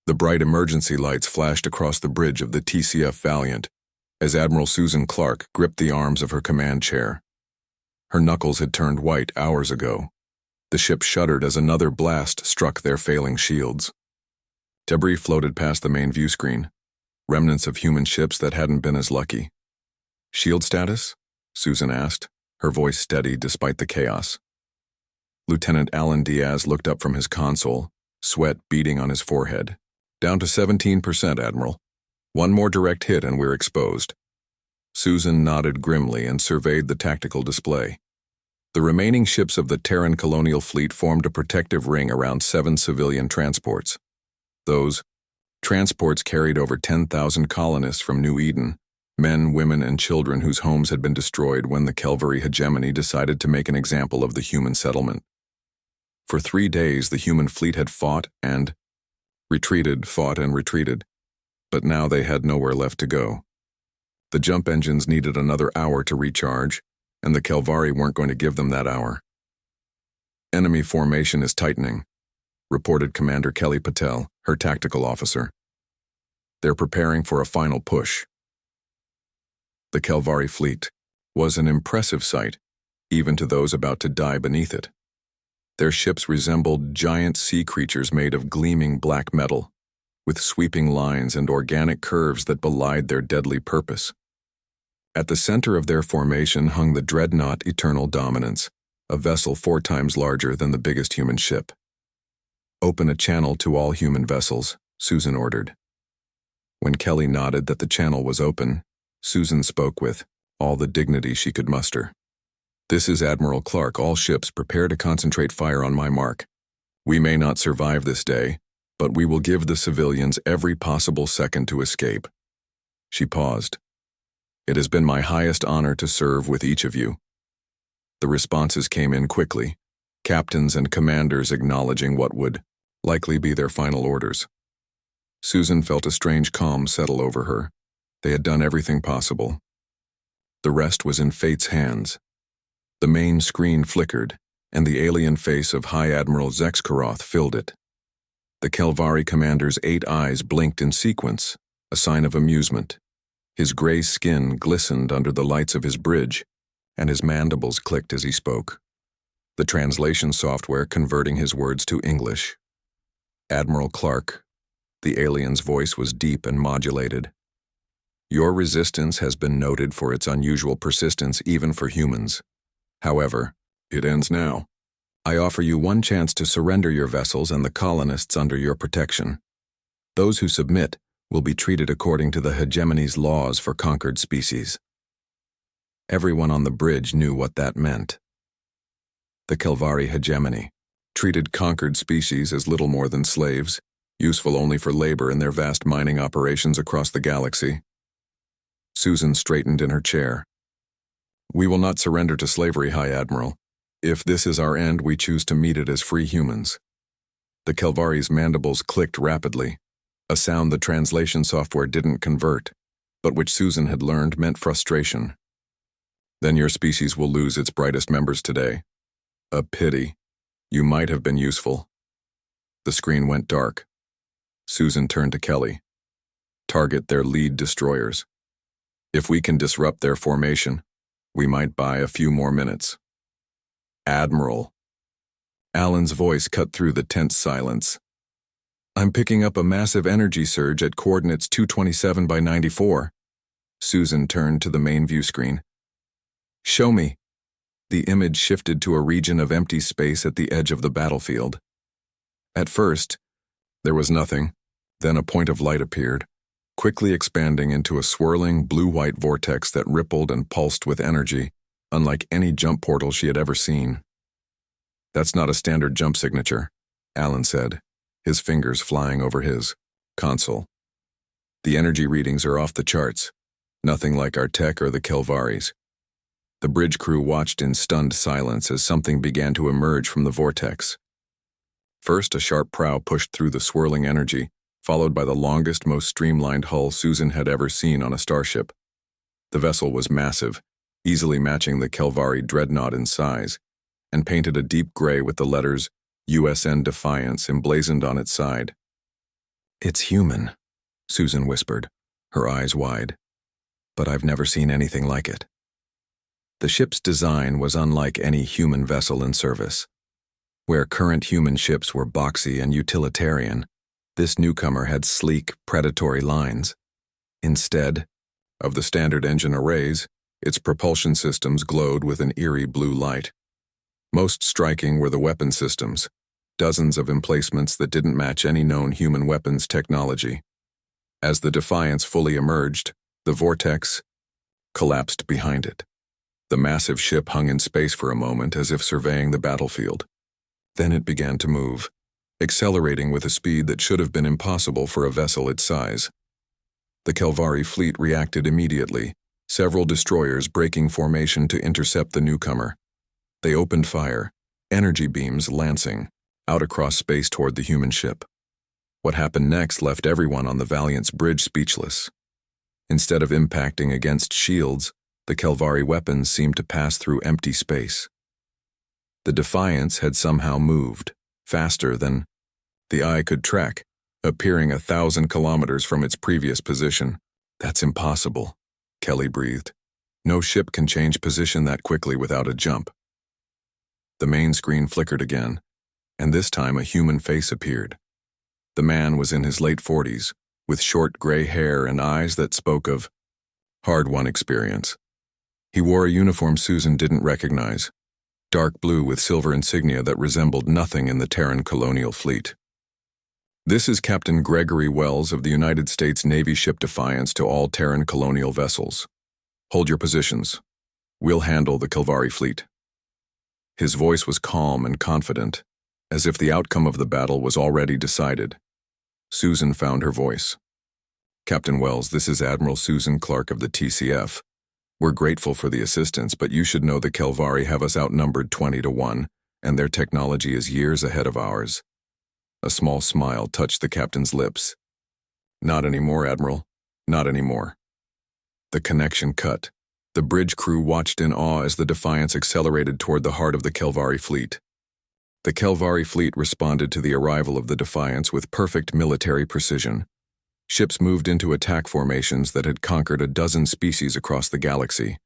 The bright emergency lights flashed across the bridge of the TCF Valiant as Admiral Susan Clark gripped the arms of her command chair. Her knuckles had turned white hours ago. The ship shuddered as another blast struck their failing shields. Debris floated past the main view screen, remnants of human ships that hadn't been as lucky. "Shield status?" Susan asked, her voice steady despite the chaos. Lieutenant Alan Diaz looked up from his console, sweat beading on his forehead. "Down to 17%, Admiral. One more direct hit and we're exposed." Susan nodded grimly and surveyed the tactical display. The remaining ships of the Terran colonial fleet formed a protective ring around 7 civilian transports. Those transports carried over 10,000 colonists from New Eden, men, women, and children whose homes had been destroyed when the Kelvary hegemony decided to make an example of the human settlement. For 3 days, the human fleet had fought and retreated, but now they had nowhere left to go. The jump engines needed another hour to recharge, and the Kelvary weren't going to give them that hour. "Enemy formation is tightening," reported Commander Kelly Patel, her tactical officer. "They're preparing for a final push." The Kelvary fleet was an impressive sight, even to those about to die beneath it. Their ships resembled giant sea creatures made of gleaming black metal, with sweeping lines and organic curves that belied their deadly purpose. At the center of their formation hung the dreadnought Eternal Dominance, a vessel 4 times larger than the biggest human ship. "Open a channel to all human vessels," Susan ordered. When Kelly nodded that the channel was open, Susan spoke with all the dignity she could muster. "This is Admiral Clark. All ships prepare to concentrate fire on my mark. We may not survive this day, but we will give the civilians every possible second to escape." She paused. "It has been my highest honor to serve with each of you." The responses came in quickly, captains and commanders acknowledging what would likely be their final orders. Susan felt a strange calm settle over her. They had done everything possible. The rest was in fate's hands. The main screen flickered, and the alien face of High Admiral Zexkaroth filled it. The Kelvary commander's 8 eyes blinked in sequence, a sign of amusement. His gray skin glistened under the lights of his bridge, and his mandibles clicked as he spoke, the translation software converting his words to English. "Admiral Clark," the alien's voice was deep and modulated. "Your resistance has been noted for its unusual persistence even for humans. However, it ends now. I offer you one chance to surrender your vessels and the colonists under your protection. Those who submit will be treated according to the hegemony's laws for conquered species." Everyone on the bridge knew what that meant. The Kelvary hegemony treated conquered species as little more than slaves, useful only for labor in their vast mining operations across the galaxy. Susan straightened in her chair. "We will not surrender to slavery, High Admiral. If this is our end, we choose to meet it as free humans." The Kelvary's mandibles clicked rapidly, a sound the translation software didn't convert, but which Susan had learned meant frustration. "Then your species will lose its brightest members today. A pity. You might have been useful." The screen went dark. Susan turned to Kelly. "Target their lead destroyers. If we can disrupt their formation, we might buy a few more minutes." "Admiral." Alan's voice cut through the tense silence. "I'm picking up a massive energy surge at coordinates 227 by 94. Susan turned to the main view screen. "Show me." The image shifted to a region of empty space at the edge of the battlefield. At first, there was nothing. Then a point of light appeared, quickly expanding into a swirling blue-white vortex that rippled and pulsed with energy, unlike any jump portal she had ever seen. "That's not a standard jump signature," Alan said, his fingers flying over his console. "The energy readings are off the charts, nothing like our tech or the Kelvary's." The bridge crew watched in stunned silence as something began to emerge from the vortex. First, a sharp prow pushed through the swirling energy, followed by the longest, most streamlined hull Susan had ever seen on a starship. The vessel was massive, easily matching the Kelvary dreadnought in size, and painted a deep gray with the letters USN Defiance emblazoned on its side. It's human, Susan whispered, her eyes wide. But I've never seen anything like it. The ship's design was unlike any human vessel in service. Where current human ships were boxy and utilitarian, this newcomer had sleek, predatory lines. Instead of the standard engine arrays, its propulsion systems glowed with an eerie blue light. Most striking were the weapon systems, dozens of emplacements that didn't match any known human weapons technology. As the Defiance fully emerged, the vortex collapsed behind it. The massive ship hung in space for a moment as if surveying the battlefield. Then it began to move, accelerating with a speed that should have been impossible for a vessel its size. The Kelvari fleet reacted immediately, several destroyers breaking formation to intercept the newcomer. They opened fire, energy beams lancing, out across space toward the human ship. What happened next left everyone on the Valiant's bridge speechless. Instead of impacting against shields, the Kelvari weapons seemed to pass through empty space. The Defiance had somehow moved, faster than the eye could track, appearing 1,000 kilometers from its previous position. That's impossible, Kelly breathed. No ship can change position that quickly without a jump. The main screen flickered again, and this time a human face appeared. The man was in his late 40s, with short gray hair and eyes that spoke of hard-won experience. He wore a uniform Susan didn't recognize, dark blue with silver insignia that resembled nothing in the Terran colonial fleet. This is Captain Gregory Wells of the United States Navy ship Defiance to all Terran colonial vessels. Hold your positions. We'll handle the Kelvari fleet. His voice was calm and confident, as if the outcome of the battle was already decided. Susan found her voice. Captain Wells, this is Admiral Susan Clark of the TCF. We're grateful for the assistance, but you should know the Kelvari have us outnumbered 20-1, and their technology is years ahead of ours. A small smile touched the captain's lips. Not anymore, Admiral. Not anymore. The connection cut. The bridge crew watched in awe as the Defiance accelerated toward the heart of the Kelvari fleet. The Kelvari fleet responded to the arrival of the Defiance with perfect military precision. Ships moved into attack formations that had conquered a dozen species across the galaxy.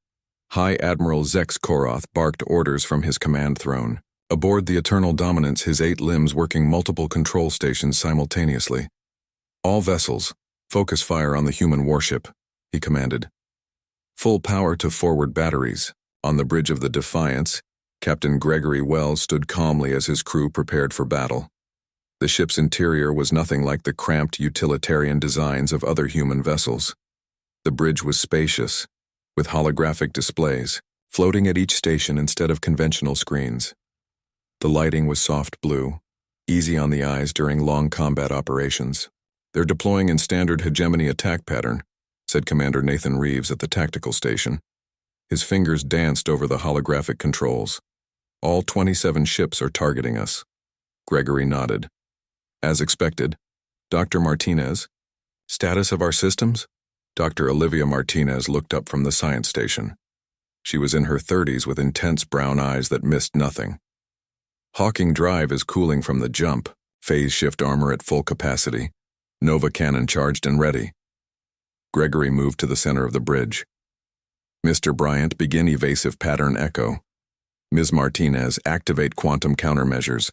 High Admiral Zex Koroth barked orders from his command throne. Aboard the Eternal Dominance, his 8 limbs working multiple control stations simultaneously. All vessels, focus fire on the human warship, he commanded. Full power to forward batteries. On the bridge of the Defiance, Captain Gregory Wells stood calmly as his crew prepared for battle. The ship's interior was nothing like the cramped utilitarian designs of other human vessels. The bridge was spacious, with holographic displays, floating at each station instead of conventional screens. The lighting was soft blue, easy on the eyes during long combat operations. They're deploying in standard hegemony attack pattern, said Commander Nathan Reeves at the tactical station. His fingers danced over the holographic controls. All 27 ships are targeting us. Gregory nodded. As expected, Dr. Martinez. Status of our systems? Dr. Olivia Martinez looked up from the science station. She was in her 30s with intense brown eyes that missed nothing. Hawking Drive is cooling from the jump, phase shift armor at full capacity. Nova cannon charged and ready. Gregory moved to the center of the bridge. Mr. Bryant, begin evasive pattern echo. Ms. Martinez, activate quantum countermeasures.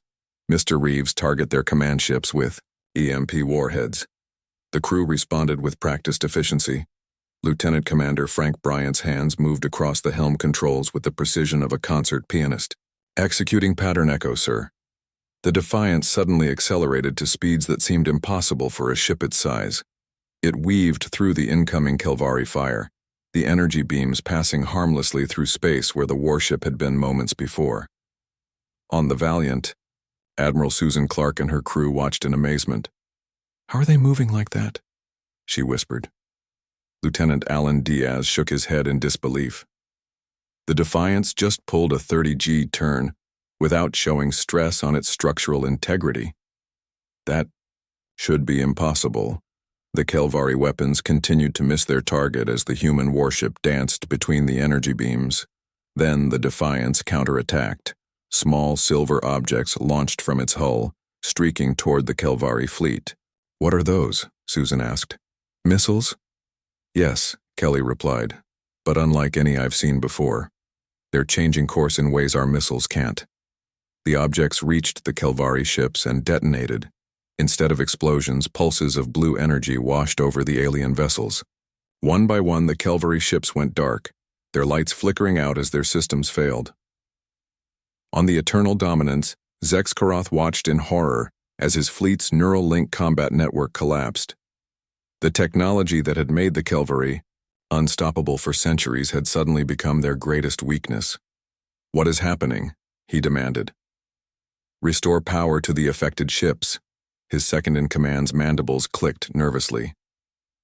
Mr. Reeves, target their command ships with EMP warheads. The crew responded with practiced efficiency. Lieutenant Commander Frank Bryant's hands moved across the helm controls with the precision of a concert pianist. Executing pattern echo, sir. The Defiance suddenly accelerated to speeds that seemed impossible for a ship its size. It weaved through the incoming Kelvari fire, the energy beams passing harmlessly through space where the warship had been moments before. On the Valiant, Admiral Susan Clark and her crew watched in amazement. How are they moving like that? She whispered. Lieutenant Alan Diaz shook his head in disbelief. The Defiance just pulled a 30G turn without showing stress on its structural integrity. That should be impossible. The Kelvari weapons continued to miss their target as the human warship danced between the energy beams. Then the Defiance counterattacked. Small silver objects launched from its hull, streaking toward the Kelvari fleet. What are those? Susan asked. Missiles? Yes, Kelly replied, but unlike any I've seen before. They're changing course in ways our missiles can't. The objects reached the Kelvari ships and detonated. Instead of explosions, pulses of blue energy washed over the alien vessels. One by one, the Kelvari ships went dark, their lights flickering out as their systems failed. On the Eternal Dominance, Zexkaroth watched in horror as his fleet's neural link combat network collapsed. The technology that had made the Kelvari unstoppable for centuries had suddenly become their greatest weakness. What is happening? He demanded. Restore power to the affected ships. His second-in-command's mandibles clicked nervously.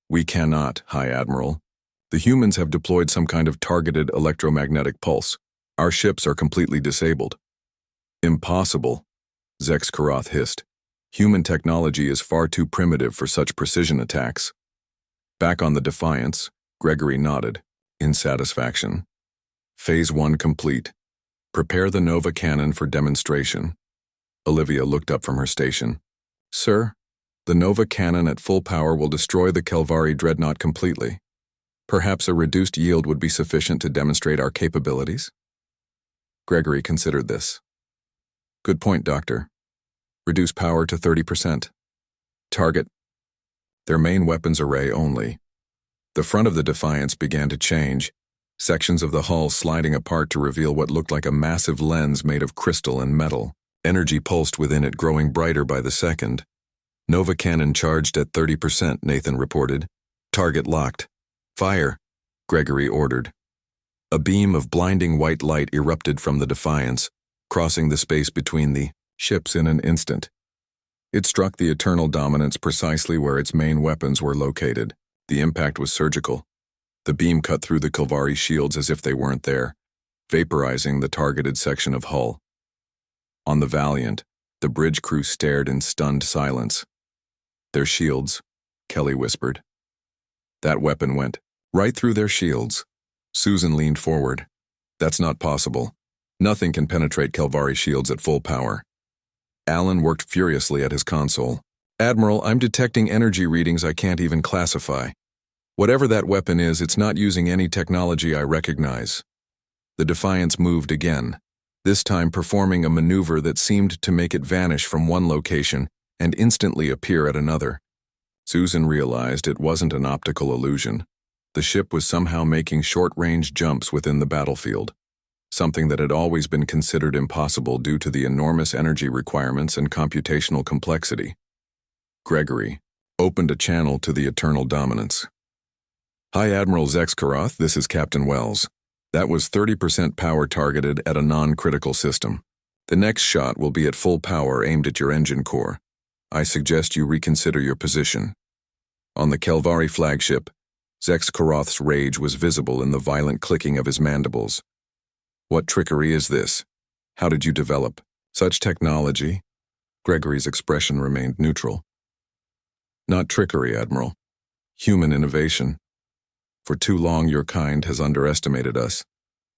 We cannot, High Admiral. The humans have deployed some kind of targeted electromagnetic pulse. Our ships are completely disabled. Impossible, Zexkaroth hissed. Human technology is far too primitive for such precision attacks. Back on the Defiance, Gregory nodded, in satisfaction. Phase 1 complete. Prepare the Nova cannon for demonstration. Olivia looked up from her station. Sir, the Nova cannon at full power will destroy the Kelvari dreadnought completely. Perhaps a reduced yield would be sufficient to demonstrate our capabilities? Gregory considered this. Good point, Doctor. Reduce power to 30%. Target. Their main weapons array only. The front of the Defiance began to change, sections of the hull sliding apart to reveal what looked like a massive lens made of crystal and metal. Energy pulsed within it, growing brighter by the second. Nova cannon charged at 30%, Nathan reported. Target locked. Fire, Gregory ordered. A beam of blinding white light erupted from the Defiance, crossing the space between the ships in an instant. It struck the Eternal Dominance precisely where its main weapons were located. The impact was surgical. The beam cut through the Kelvari shields as if they weren't there, vaporizing the targeted section of hull. On the Valiant, the bridge crew stared in stunned silence. Their shields, Kelly whispered. That weapon went right through their shields. Susan leaned forward. That's not possible. Nothing can penetrate Kelvari shields at full power. Alan worked furiously at his console. Admiral, I'm detecting energy readings I can't even classify. Whatever that weapon is, it's not using any technology I recognize. The Defiance moved again, this time performing a maneuver that seemed to make it vanish from one location and instantly appear at another. Susan realized it wasn't an optical illusion. The ship was somehow making short-range jumps within the battlefield, something that had always been considered impossible due to the enormous energy requirements and computational complexity. Gregory opened a channel to the Eternal Dominance. Hi, Admiral Zexkaroth, this is Captain Wells. That was 30% power targeted at a non-critical system. The next shot will be at full power aimed at your engine core. I suggest you reconsider your position. On the Kelvari flagship, Zexkaroth's rage was visible in the violent clicking of his mandibles. What trickery is this? How did you develop such technology? Gregory's expression remained neutral. Not trickery, Admiral. Human innovation. For too long your kind has underestimated us,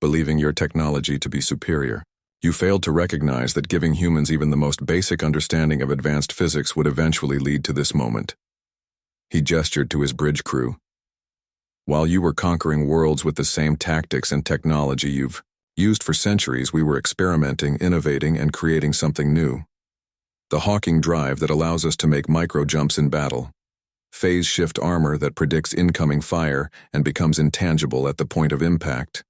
believing your technology to be superior. You failed to recognize that giving humans even the most basic understanding of advanced physics would eventually lead to this moment. He gestured to his bridge crew. While you were conquering worlds with the same tactics and technology you've used for centuries, we were experimenting, innovating, and creating something new. The Hawking drive that allows us to make micro-jumps in battle. Phase shift armor that predicts incoming fire and becomes intangible at the point of impact.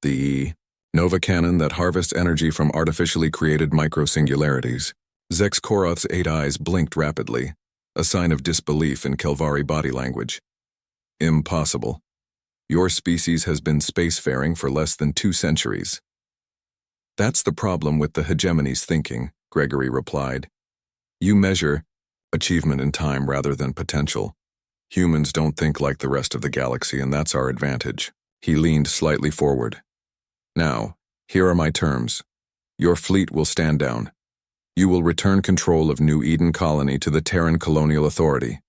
The Nova cannon that harvests energy from artificially created micro-singularities. Zexkaroth's 8 eyes blinked rapidly, a sign of disbelief in Kelvari body language. Impossible. Your species has been spacefaring for less than 2 centuries. That's the problem with the hegemony's thinking, Gregory replied. You measure achievement in time rather than potential. Humans don't think like the rest of the galaxy, and that's our advantage. He leaned slightly forward. Now, here are my terms. Your fleet will stand down. You will return control of New Eden Colony to the Terran Colonial Authority,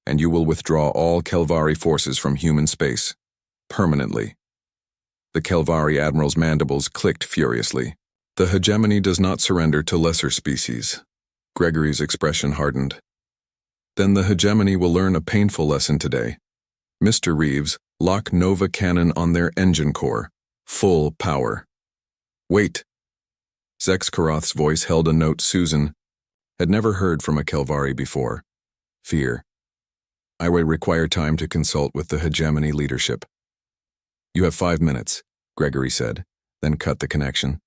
and you will withdraw all Kelvari forces from human space, permanently. The Kelvari Admiral's mandibles clicked furiously. The hegemony does not surrender to lesser species. Gregory's expression hardened. Then the hegemony will learn a painful lesson today. Mr. Reeves, lock Nova cannon on their engine core. Full power. Wait. Zexkaroth's voice held a note Susan had never heard from a Kelvari before. Fear. I will require time to consult with the hegemony leadership. You have 5 minutes, Gregory said, then cut the connection.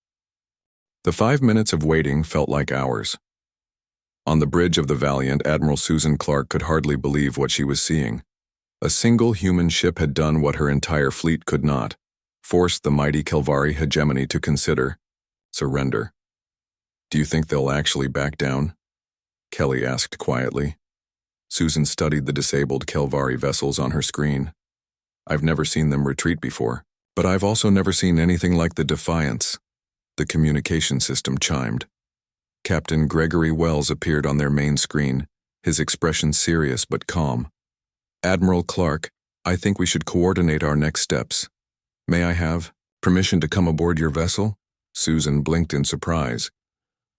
The 5 minutes of waiting felt like hours. On the bridge of the Valiant, Admiral Susan Clark could hardly believe what she was seeing. A single human ship had done what her entire fleet could not, forced the mighty Kelvari hegemony to consider surrender. Do you think they'll actually back down? Kelly asked quietly. Susan studied the disabled Kelvari vessels on her screen. I've never seen them retreat before, but I've also never seen anything like the Defiance. The communication system chimed. Captain Gregory Wells appeared on their main screen, his expression serious but calm. Admiral Clark, I think we should coordinate our next steps. May I have permission to come aboard your vessel? Susan blinked in surprise.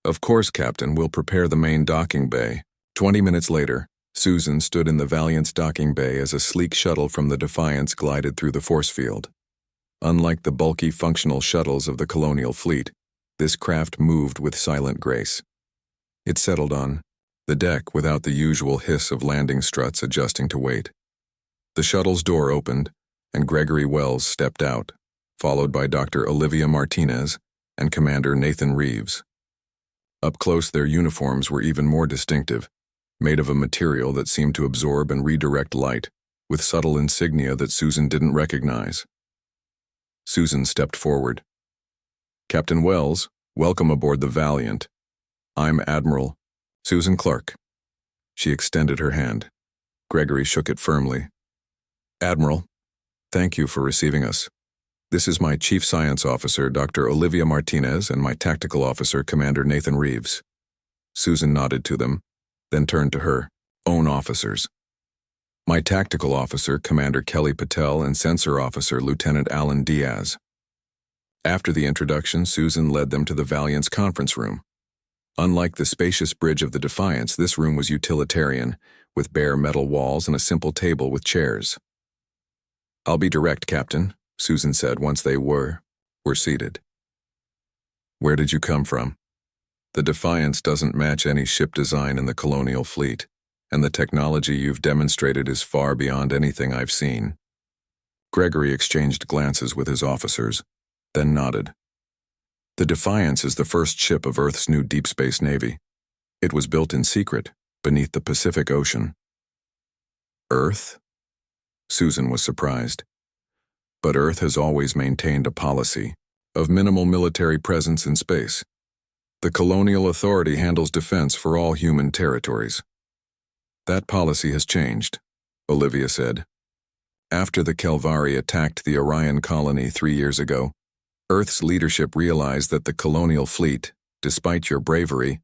Of course, Captain, we'll prepare the main docking bay. 20 minutes later, Susan stood in the Valiant's docking bay as a sleek shuttle from the Defiance glided through the force field. Unlike the bulky functional shuttles of the colonial fleet, this craft moved with silent grace. It settled on the deck without the usual hiss of landing struts adjusting to weight. The shuttle's door opened, and Gregory Wells stepped out, followed by Dr. Olivia Martinez and Commander Nathan Reeves. Up close, their uniforms were even more distinctive, made of a material that seemed to absorb and redirect light, with subtle insignia that Susan didn't recognize. Susan stepped forward. Captain Wells, welcome aboard the Valiant. I'm Admiral Susan Clark. She extended her hand. Gregory shook it firmly. Admiral, thank you for receiving us. This is my Chief Science Officer, Dr. Olivia Martinez, and my Tactical Officer, Commander Nathan Reeves. Susan nodded to them, then turned to her own officers. My Tactical Officer, Commander Kelly Patel, and Sensor Officer, Lieutenant Alan Diaz. After the introduction, Susan led them to the Valiant's conference room. Unlike the spacious bridge of the Defiance, this room was utilitarian, with bare metal walls and a simple table with chairs. I'll be direct, Captain, Susan said once they were seated. Where did you come from? The Defiance doesn't match any ship design in the colonial fleet, and the technology you've demonstrated is far beyond anything I've seen. Gregory exchanged glances with his officers, then nodded. The Defiance is the first ship of Earth's new deep space navy. It was built in secret, beneath the Pacific Ocean. Earth? Susan was surprised. But Earth has always maintained a policy of minimal military presence in space. The colonial authority handles defense for all human territories. That policy has changed, Olivia said. After the Kelvari attacked the Orion colony 3 years ago, Earth's leadership realized that the colonial fleet, despite your bravery,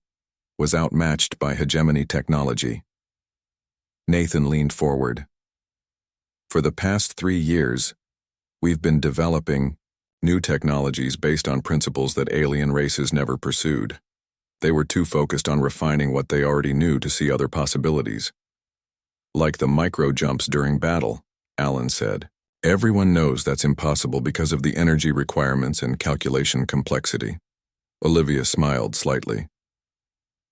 was outmatched by hegemony technology. Nathan leaned forward. For the past 3 years, we've been developing new technologies based on principles that alien races never pursued. They were too focused on refining what they already knew to see other possibilities. Like the micro-jumps during battle, Alan said. Everyone knows that's impossible because of the energy requirements and calculation complexity. Olivia smiled slightly.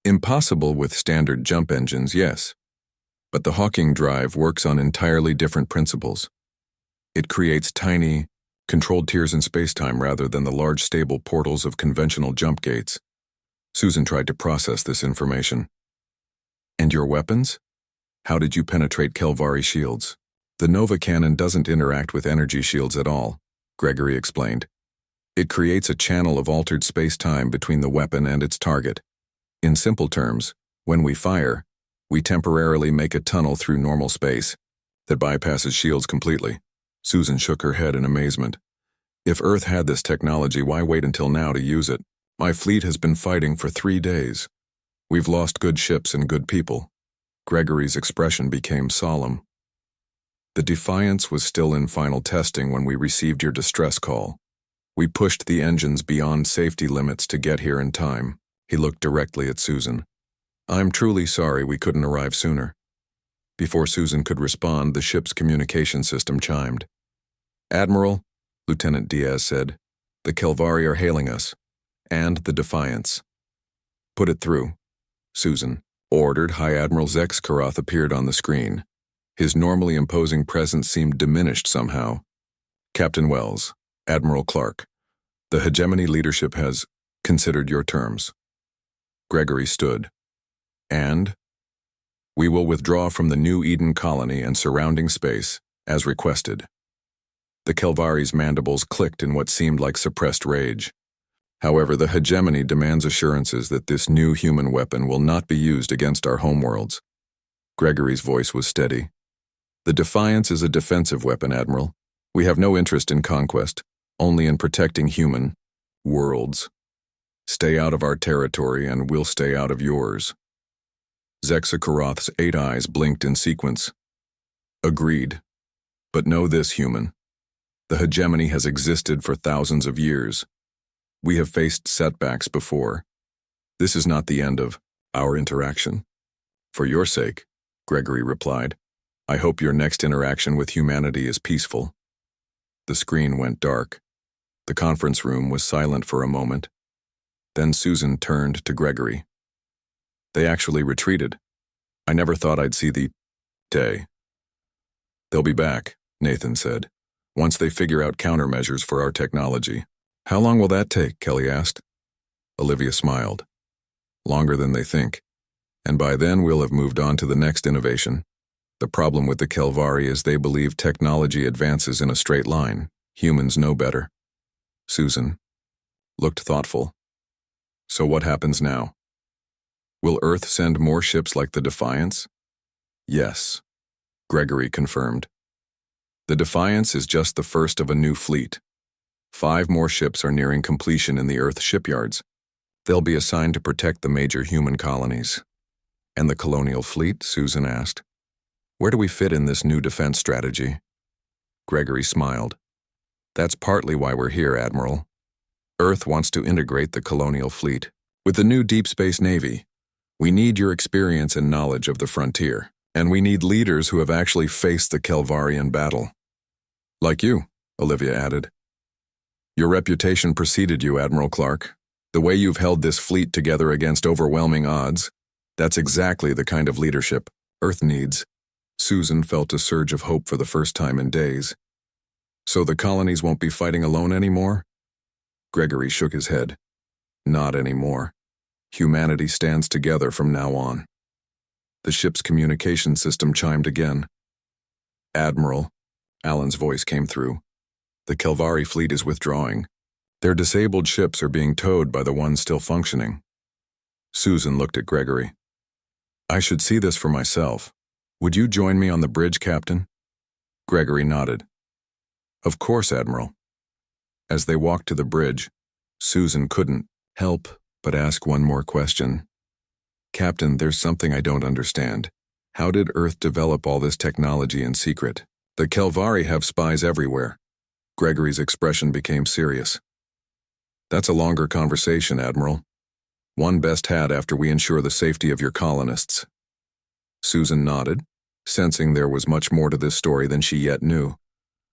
Impossible with standard jump engines, yes. But the Hawking drive works on entirely different principles. It creates tiny, controlled tiers in spacetime rather than the large stable portals of conventional jump gates. Susan tried to process this information. And your weapons? How did you penetrate Kelvari shields? The Nova cannon doesn't interact with energy shields at all, Gregory explained. It creates a channel of altered space-time between the weapon and its target. In simple terms, when we fire, we temporarily make a tunnel through normal space that bypasses shields completely. Susan shook her head in amazement. If Earth had this technology, why wait until now to use it? My fleet has been fighting for 3 days. We've lost good ships and good people. Gregory's expression became solemn. The Defiance was still in final testing when we received your distress call. We pushed the engines beyond safety limits to get here in time. He looked directly at Susan. I'm truly sorry we couldn't arrive sooner. Before Susan could respond, the ship's communication system chimed. "Admiral," Lieutenant Diaz said, "the Kelvari are hailing us. And the Defiance." "Put it through," Susan ordered. High Admiral Zex Karath appeared on the screen. His normally imposing presence seemed diminished somehow. "Captain Wells, Admiral Clark, the hegemony leadership has considered your terms." Gregory stood. "And? We will withdraw from the New Eden colony and surrounding space, as requested." The Kelvari's mandibles clicked in what seemed like suppressed rage. "However, the hegemony demands assurances that this new human weapon will not be used against our homeworlds." Gregory's voice was steady. "The Defiance is a defensive weapon, Admiral. We have no interest in conquest, only in protecting human worlds. Stay out of our territory and we'll stay out of yours." Zexa Karath's 8 eyes blinked in sequence. "Agreed. But know this, human. The hegemony has existed for thousands of years. We have faced setbacks before. This is not the end of our interaction." "For your sake," Gregory replied, "I hope your next interaction with humanity is peaceful." The screen went dark. The conference room was silent for a moment. Then Susan turned to Gregory. "They actually retreated. I never thought I'd see the day." "They'll be back," Nathan said, "once they figure out countermeasures for our technology." "How long will that take?" Kelly asked. Olivia smiled. "Longer than they think. And by then we'll have moved on to the next innovation. The problem with the Kelvari is they believe technology advances in a straight line. Humans know better." Susan looked thoughtful. "So what happens now? Will Earth send more ships like the Defiance?" "Yes," Gregory confirmed. "The Defiance is just the first of a new fleet. 5 more ships are nearing completion in the Earth shipyards. They'll be assigned to protect the major human colonies." "And the colonial fleet?" Susan asked. "Where do we fit in this new defense strategy?" Gregory smiled. "That's partly why we're here, Admiral. Earth wants to integrate the colonial fleet with the new Deep Space Navy. We need your experience and knowledge of the frontier, and we need leaders who have actually faced the Kelvarian battle." "Like you," Olivia added. "Your reputation preceded you, Admiral Clark. The way you've held this fleet together against overwhelming odds, that's exactly the kind of leadership Earth needs." Susan felt a surge of hope for the first time in days. "So the colonies won't be fighting alone anymore?" Gregory shook his head. "Not anymore. Humanity stands together from now on." The ship's communication system chimed again. "Admiral," Alan's voice came through. "The Kelvari fleet is withdrawing. Their disabled ships are being towed by the ones still functioning." Susan looked at Gregory. "I should see this for myself. Would you join me on the bridge, Captain?" Gregory nodded. "Of course, Admiral." As they walked to the bridge, Susan couldn't help but ask one more question. "Captain, there's something I don't understand. How did Earth develop all this technology in secret? The Kelvari have spies everywhere." Gregory's expression became serious. "That's a longer conversation, Admiral. One best had after we ensure the safety of your colonists." Susan nodded, sensing there was much more to this story than she yet knew.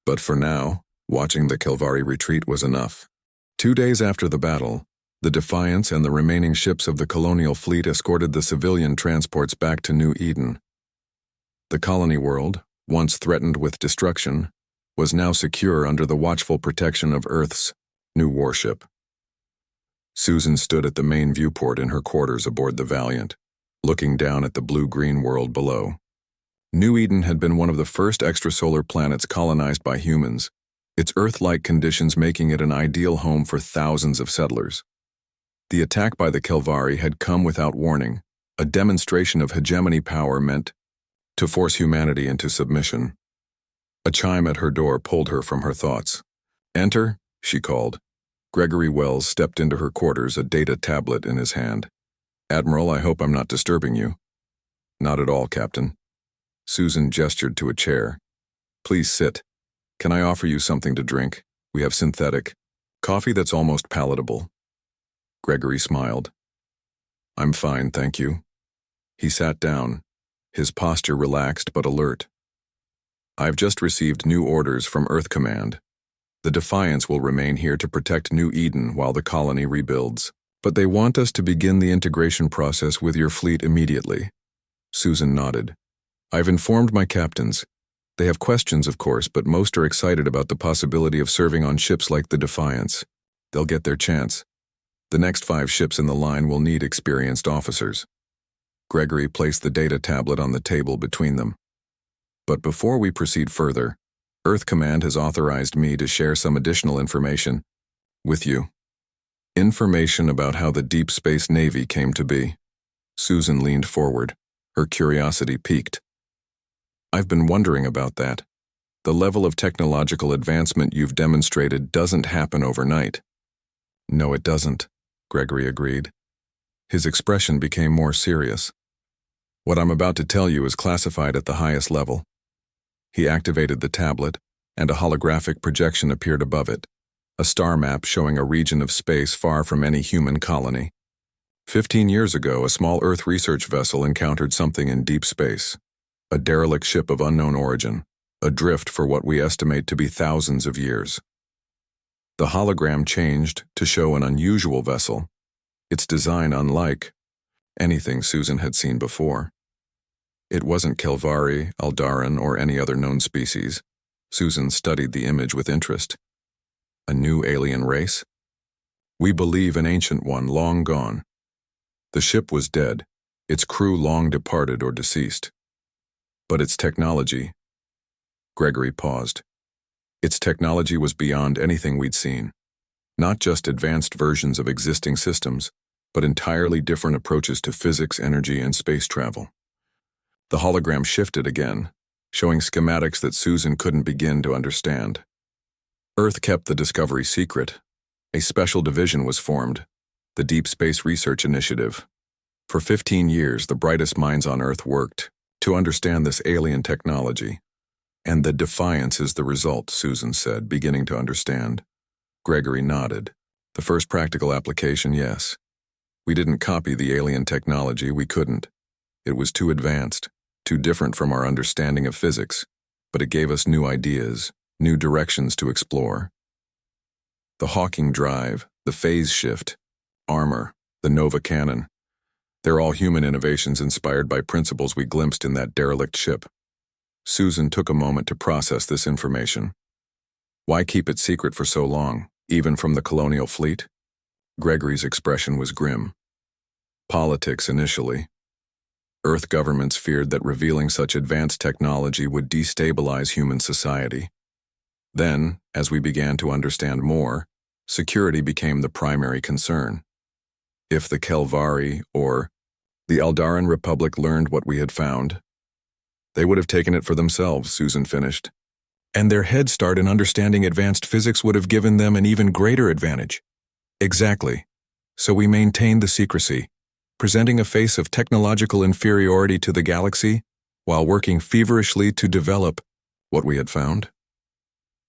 But for now, watching the Kelvari retreat was enough. 2 days after the battle, the Defiance and the remaining ships of the colonial fleet escorted the civilian transports back to New Eden. The colony world, once threatened with destruction, was now secure under the watchful protection of Earth's new warship. Susan stood at the main viewport in her quarters aboard the Valiant, looking down at the blue-green world below. New Eden had been one of the first extrasolar planets colonized by humans, its Earth-like conditions making it an ideal home for thousands of settlers. The attack by the Kelvari had come without warning, a demonstration of hegemony power meant to force humanity into submission. A chime at her door pulled her from her thoughts. "Enter," she called. Gregory Wells stepped into her quarters, a data tablet in his hand. "Admiral, I hope I'm not disturbing you." "Not at all, Captain." Susan gestured to a chair. "Please sit. Can I offer you something to drink? We have synthetic coffee that's almost palatable." Gregory smiled. "I'm fine, thank you." He sat down, his posture relaxed but alert. "I've just received new orders from Earth Command. The Defiance will remain here to protect New Eden while the colony rebuilds. But they want us to begin the integration process with your fleet immediately." Susan nodded. "I've informed my captains. They have questions, of course, but most are excited about the possibility of serving on ships like the Defiance. They'll get their chance. The next 5 ships in the line will need experienced officers." Gregory placed the data tablet on the table between them. "But before we proceed further, Earth Command has authorized me to share some additional information with you. Information about how the Deep Space Navy came to be." Susan leaned forward, her curiosity piqued. "I've been wondering about that. The level of technological advancement you've demonstrated doesn't happen overnight." "No, it doesn't," Gregory agreed. His expression became more serious. "What I'm about to tell you is classified at the highest level." He activated the tablet, and a holographic projection appeared above it, a star map showing a region of space far from any human colony. 15 years ago, a small Earth research vessel encountered something in deep space. A derelict ship of unknown origin, adrift for what we estimate to be thousands of years. The hologram changed to show an unusual vessel, its design unlike anything Susan had seen before. It wasn't Kelvari, Aldaran, or any other known species. Susan studied the image with interest. A new alien race? We believe an ancient one long gone. The ship was dead, its crew long departed or deceased. But its technology... Gregory paused. Its technology was beyond anything we'd seen. Not just advanced versions of existing systems, but entirely different approaches to physics, energy, and space travel. The hologram shifted again, showing schematics that Susan couldn't begin to understand. Earth kept the discovery secret. A special division was formed, the Deep Space Research Initiative. For 15 years, the brightest minds on Earth worked to understand this alien technology. "And the Defiance is the result," Susan said, beginning to understand. Gregory nodded. "The first practical application, yes. We didn't copy the alien technology, we couldn't. It was too advanced, too different from our understanding of physics, but it gave us new ideas, new directions to explore. The Hawking drive, the phase shift, armor, the Nova cannon. They're all human innovations inspired by principles we glimpsed in that derelict ship." Susan took a moment to process this information. Why keep it secret for so long, even from the colonial fleet? Gregory's expression was grim. Politics initially. Earth governments feared that revealing such advanced technology would destabilize human society. Then, as we began to understand more, security became the primary concern. If the Kelvari or the Aldaran Republic learned what we had found, they would have taken it for themselves, Susan finished. And their head start in understanding advanced physics would have given them an even greater advantage. Exactly. So we maintained the secrecy, presenting a face of technological inferiority to the galaxy, while working feverishly to develop what we had found.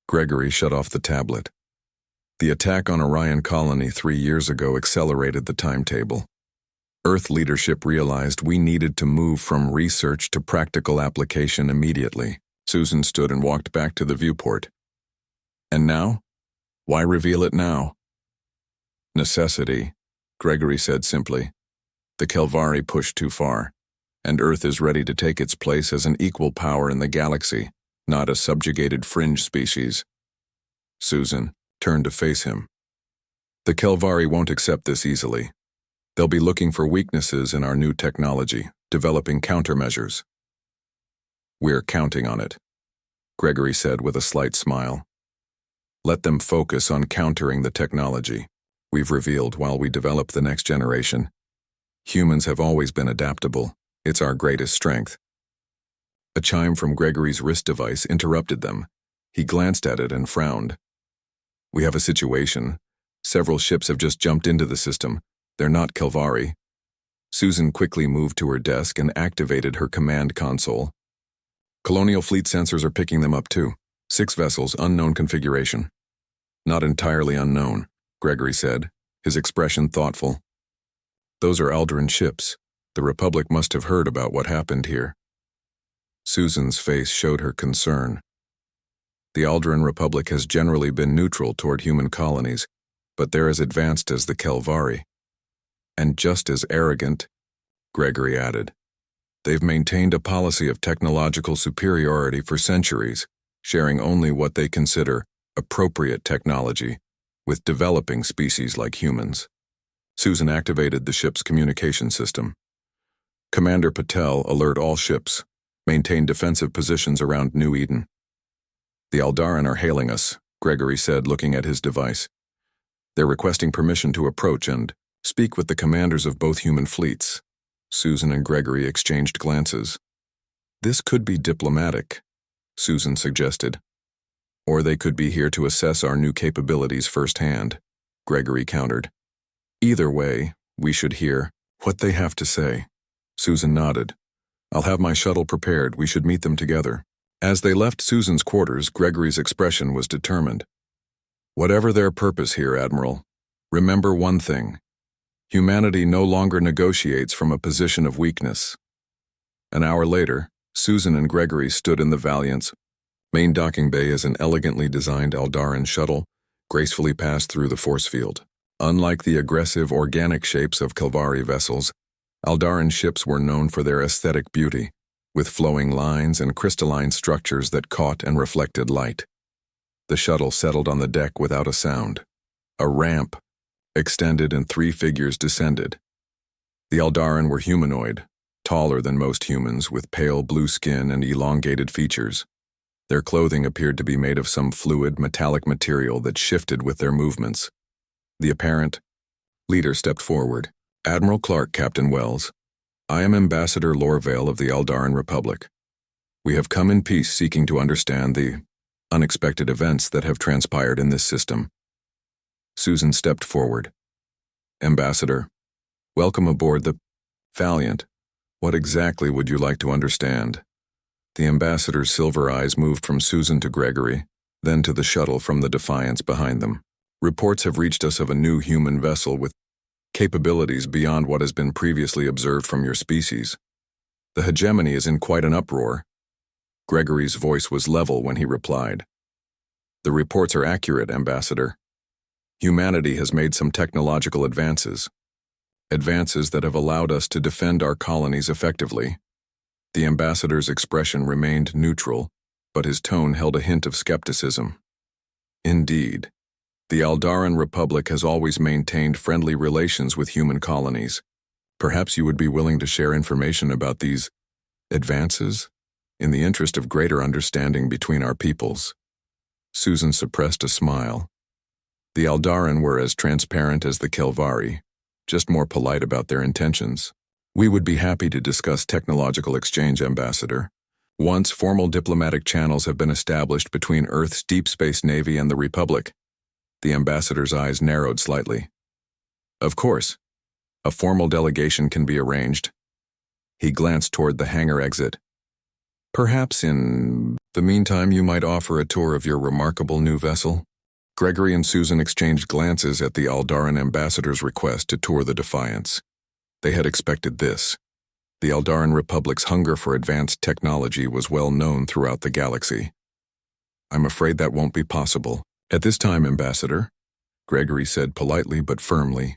Gregory shut off the tablet. The attack on Orion Colony 3 years ago accelerated the timetable. Earth leadership realized we needed to move from research to practical application immediately. Susan stood and walked back to the viewport. And now? Why reveal it now? Necessity, Gregory said simply. The Kelvari pushed too far, and Earth is ready to take its place as an equal power in the galaxy, not a subjugated fringe species. Susan turned to face him. The Kelvari won't accept this easily. They'll be looking for weaknesses in our new technology, developing countermeasures. We're counting on it, Gregory said with a slight smile. Let them focus on countering the technology we've revealed while we develop the next generation. Humans have always been adaptable. It's our greatest strength. A chime from Gregory's wrist device interrupted them. He glanced at it and frowned. We have a situation. Several ships have just jumped into the system. They're not Kelvari. Susan quickly moved to her desk and activated her command console. Colonial fleet sensors are picking them up too. 6 vessels, unknown configuration. Not entirely unknown, Gregory said, his expression thoughtful. Those are Aldaran ships. The Republic must have heard about what happened here. Susan's face showed her concern. The Aldaran Republic has generally been neutral toward human colonies, but they're as advanced as the Kelvari. And just as arrogant, Gregory added. They've maintained a policy of technological superiority for centuries, sharing only what they consider appropriate technology with developing species like humans. Susan activated the ship's communication system. Commander Patel, alert all ships. Maintain defensive positions around New Eden. The Aldaran are hailing us, Gregory said, looking at his device. They're requesting permission to approach and speak with the commanders of both human fleets. Susan and Gregory exchanged glances. This could be diplomatic, Susan suggested. Or they could be here to assess our new capabilities firsthand, Gregory countered. Either way, we should hear what they have to say. Susan nodded. I'll have my shuttle prepared. We should meet them together. As they left Susan's quarters, Gregory's expression was determined. Whatever their purpose here, Admiral, remember one thing. Humanity no longer negotiates from a position of weakness. An hour later, Susan and Gregory stood in the Valiant's main docking bay as an elegantly designed Aldaran shuttle gracefully passed through the force field. Unlike the aggressive organic shapes of Kelvari vessels, Aldaran ships were known for their aesthetic beauty, with flowing lines and crystalline structures that caught and reflected light. The shuttle settled on the deck without a sound. A ramp extended and 3 figures descended. The Aldaran were humanoid, taller than most humans, with pale blue skin and elongated features. Their clothing appeared to be made of some fluid, metallic material that shifted with their movements. The apparent leader stepped forward. Admiral Clark, Captain Wells. I am Ambassador Lorvale of the Aldaran Republic. We have come in peace seeking to understand the unexpected events that have transpired in this system. Susan stepped forward. Ambassador, welcome aboard the Valiant. What exactly would you like to understand? The ambassador's silver eyes moved from Susan to Gregory, then to the shuttle from the Defiance behind them. Reports have reached us of a new human vessel with capabilities beyond what has been previously observed from your species. The hegemony is in quite an uproar. Gregory's voice was level when he replied. The reports are accurate, Ambassador. Humanity has made some technological advances that have allowed us to defend our colonies effectively. The ambassador's expression remained neutral, but his tone held a hint of skepticism. Indeed, the Aldaran Republic has always maintained friendly relations with human colonies. Perhaps you would be willing to share information about these advances in the interest of greater understanding between our peoples. Susan suppressed a smile. The Aldaran were as transparent as the Kelvari, just more polite about their intentions. We would be happy to discuss technological exchange, Ambassador. Once formal diplomatic channels have been established between Earth's Deep Space Navy and the Republic. The ambassador's eyes narrowed slightly. Of course, a formal delegation can be arranged. He glanced toward the hangar exit. Perhaps in the meantime you might offer a tour of your remarkable new vessel? Gregory and Susan exchanged glances at the Aldaran ambassador's request to tour the Defiance. They had expected this. The Aldaran Republic's hunger for advanced technology was well known throughout the galaxy. I'm afraid that won't be possible. At this time, Ambassador, Gregory said politely but firmly.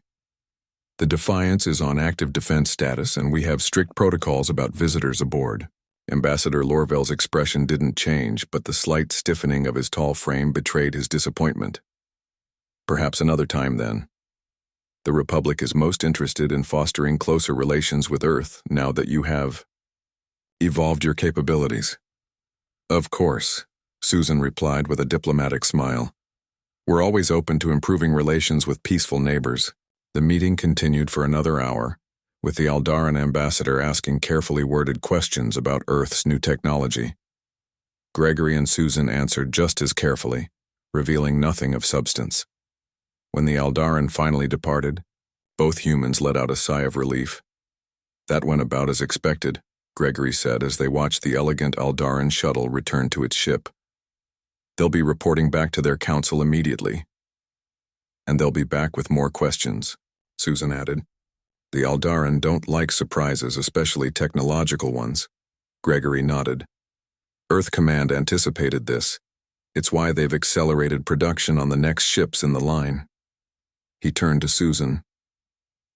The Defiance is on active defense status and we have strict protocols about visitors aboard. Ambassador Lorvale's expression didn't change, but the slight stiffening of his tall frame betrayed his disappointment. Perhaps another time, then. The Republic is most interested in fostering closer relations with Earth now that you have evolved your capabilities. Of course, Susan replied with a diplomatic smile. We're always open to improving relations with peaceful neighbors. The meeting continued for another hour, with the Aldaran ambassador asking carefully worded questions about Earth's new technology. Gregory and Susan answered just as carefully, revealing nothing of substance. When the Aldaran finally departed, both humans let out a sigh of relief. That went about as expected, Gregory said as they watched the elegant Aldaran shuttle return to its ship. They'll be reporting back to their council immediately. And they'll be back with more questions, Susan added. The Aldaran don't like surprises, especially technological ones. Gregory nodded. Earth Command anticipated this. It's why they've accelerated production on the next ships in the line. He turned to Susan.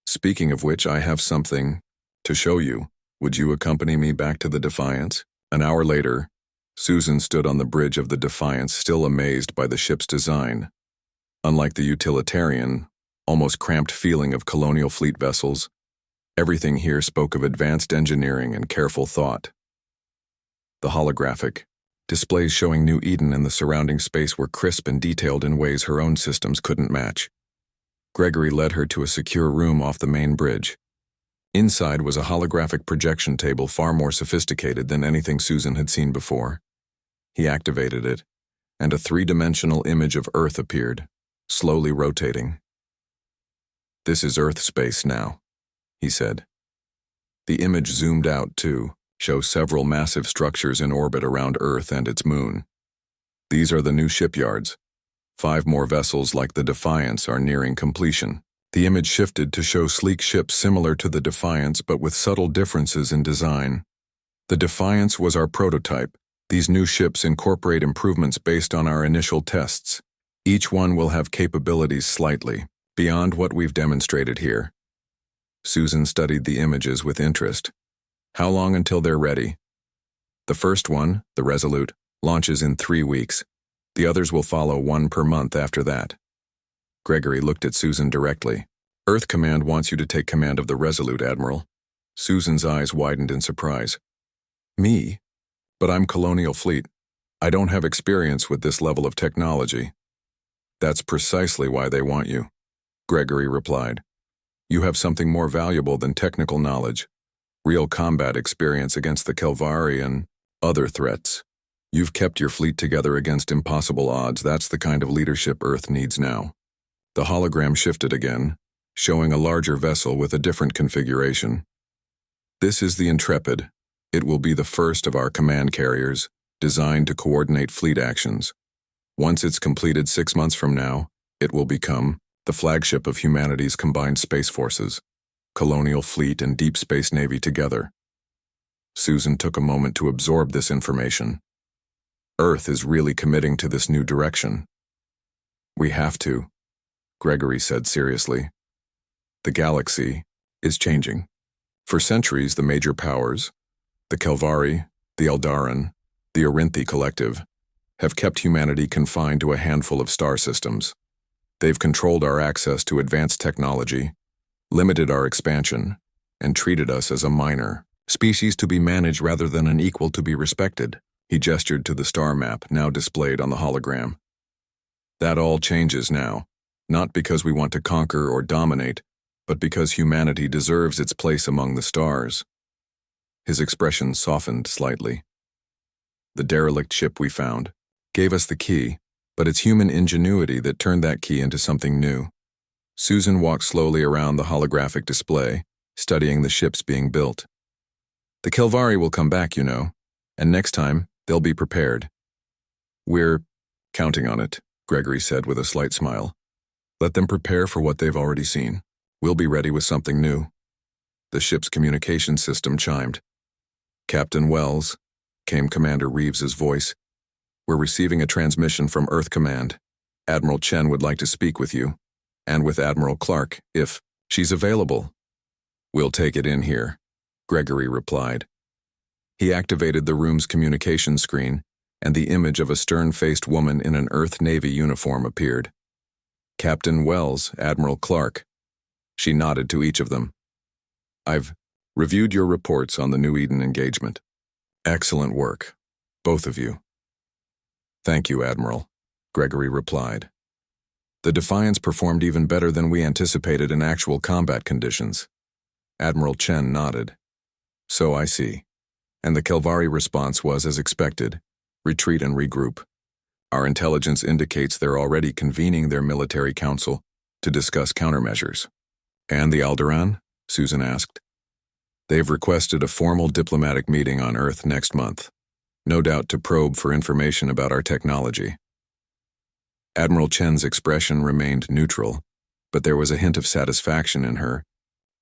Speaking of which, I have something to show you. Would you accompany me back to the Defiance? An hour later, Susan stood on the bridge of the Defiance, still amazed by the ship's design. Unlike the utilitarian, almost cramped feeling of colonial fleet vessels, everything here spoke of advanced engineering and careful thought. The holographic displays showing New Eden and the surrounding space were crisp and detailed in ways her own systems couldn't match. Gregory led her to a secure room off the main bridge. Inside was a holographic projection table far more sophisticated than anything Susan had seen before. He activated it, and a three-dimensional image of Earth appeared, slowly rotating. "This is Earth space now," he said. The image zoomed out to show several massive structures in orbit around Earth and its moon. "These are the new shipyards. 5 more vessels like the Defiance are nearing completion." The image shifted to show sleek ships similar to the Defiance but with subtle differences in design. The Defiance was our prototype. These new ships incorporate improvements based on our initial tests. Each one will have capabilities slightly beyond what we've demonstrated here. Susan studied the images with interest. "How long until they're ready?" "The first one, the Resolute, launches in 3 weeks. The others will follow 1 per month after that." Gregory looked at Susan directly. "Earth Command wants you to take command of the Resolute, Admiral." Susan's eyes widened in surprise. "Me? But I'm Colonial Fleet. I don't have experience with this level of technology." "That's precisely why they want you," Gregory replied. "You have something more valuable than technical knowledge. Real combat experience against the Kelvari and other threats. You've kept your fleet together against impossible odds. That's the kind of leadership Earth needs now." The hologram shifted again, showing a larger vessel with a different configuration. "This is the Intrepid. It will be the first of our command carriers, designed to coordinate fleet actions. Once it's completed 6 months from now, it will become the flagship of humanity's combined space forces, Colonial Fleet and Deep Space Navy together." Susan took a moment to absorb this information. Earth is really committing to this new direction. "We have to," Gregory said seriously. "The galaxy is changing. For centuries, the major powers, the Kelvari, the Eldaran, the Orinthi Collective, have kept humanity confined to a handful of star systems. They've controlled our access to advanced technology, limited our expansion, and treated us as a minor species to be managed rather than an equal to be respected." He gestured to the star map now displayed on the hologram. "That all changes now. Not because we want to conquer or dominate, but because humanity deserves its place among the stars." His expression softened slightly. "The derelict ship we found gave us the key, but it's human ingenuity that turned that key into something new." Susan walked slowly around the holographic display, studying the ships being built. "The Kelvari will come back, you know, and next time they'll be prepared." "We're counting on it," Gregory said with a slight smile. "Let them prepare for what they've already seen. We'll be ready with something new." The ship's communication system chimed. "Captain Wells," came Commander Reeves's voice. "We're receiving a transmission from Earth Command. Admiral Chen would like to speak with you, and with Admiral Clark, if she's available." "We'll take it in here," Gregory replied. He activated the room's communication screen, and the image of a stern-faced woman in an Earth Navy uniform appeared. "Captain Wells, Admiral Clark." She nodded to each of them. "I've reviewed your reports on the New Eden engagement. Excellent work, both of you." "Thank you, Admiral," Gregory replied. "The Defiance performed even better than we anticipated in actual combat conditions." Admiral Chen nodded. "So I see. And the Kelvari response was as expected: retreat and regroup. Our intelligence indicates they're already convening their military council to discuss countermeasures." "And the Alderaan?" Susan asked. "They've requested a formal diplomatic meeting on Earth next month, no doubt to probe for information about our technology." Admiral Chen's expression remained neutral, but there was a hint of satisfaction in her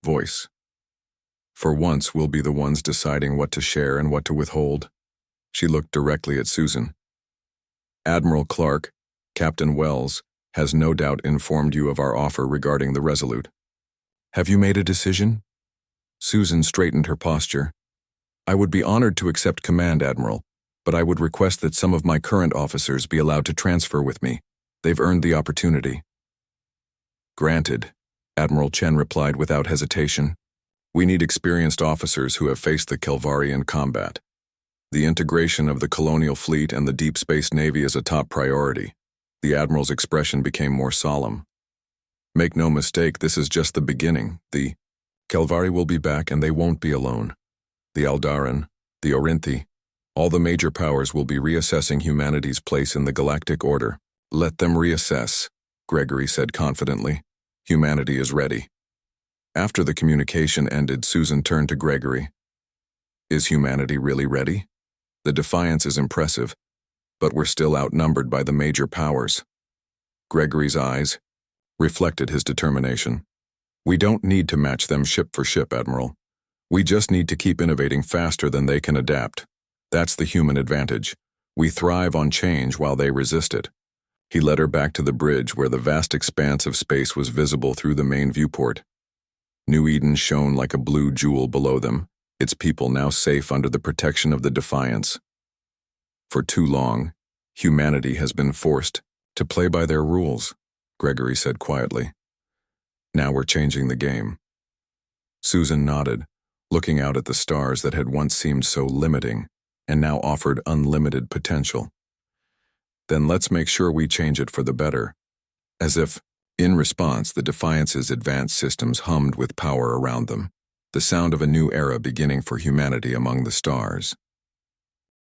voice. "For once, we'll be the ones deciding what to share and what to withhold." She looked directly at Susan. Admiral Clark, Captain Wells, has no doubt informed you of our offer regarding the Resolute. Have you made a decision? Susan straightened her posture. I would be honored to accept command, Admiral, but I would request that some of my current officers be allowed to transfer with me. They've earned the opportunity. Granted, Admiral Chen replied without hesitation. We need experienced officers who have faced the Kelvari in combat. The integration of the colonial fleet and the Deep Space Navy is a top priority. The Admiral's expression became more solemn. Make no mistake, this is just the beginning. The Kelvari will be back and they won't be alone. The Aldaran, the Orinthi, all the major powers will be reassessing humanity's place in the galactic order. Let them reassess, Gregory said confidently. Humanity is ready. After the communication ended, Susan turned to Gregory. Is humanity really ready? The defiance is impressive, but we're still outnumbered by the major powers. Gregory's eyes reflected his determination. We don't need to match them ship for ship, Admiral. We just need to keep innovating faster than they can adapt. That's the human advantage. We thrive on change while they resist it. He led her back to the bridge where the vast expanse of space was visible through the main viewport. New Eden shone like a blue jewel below them, its people now safe under the protection of the Defiance. For too long, humanity has been forced to play by their rules, Gregory said quietly. Now we're changing the game. Susan nodded, looking out at the stars that had once seemed so limiting and now offered unlimited potential. Then let's make sure we change it for the better. As if, in response, the Defiance's advanced systems hummed with power around them, the sound of a new era beginning for humanity among the stars.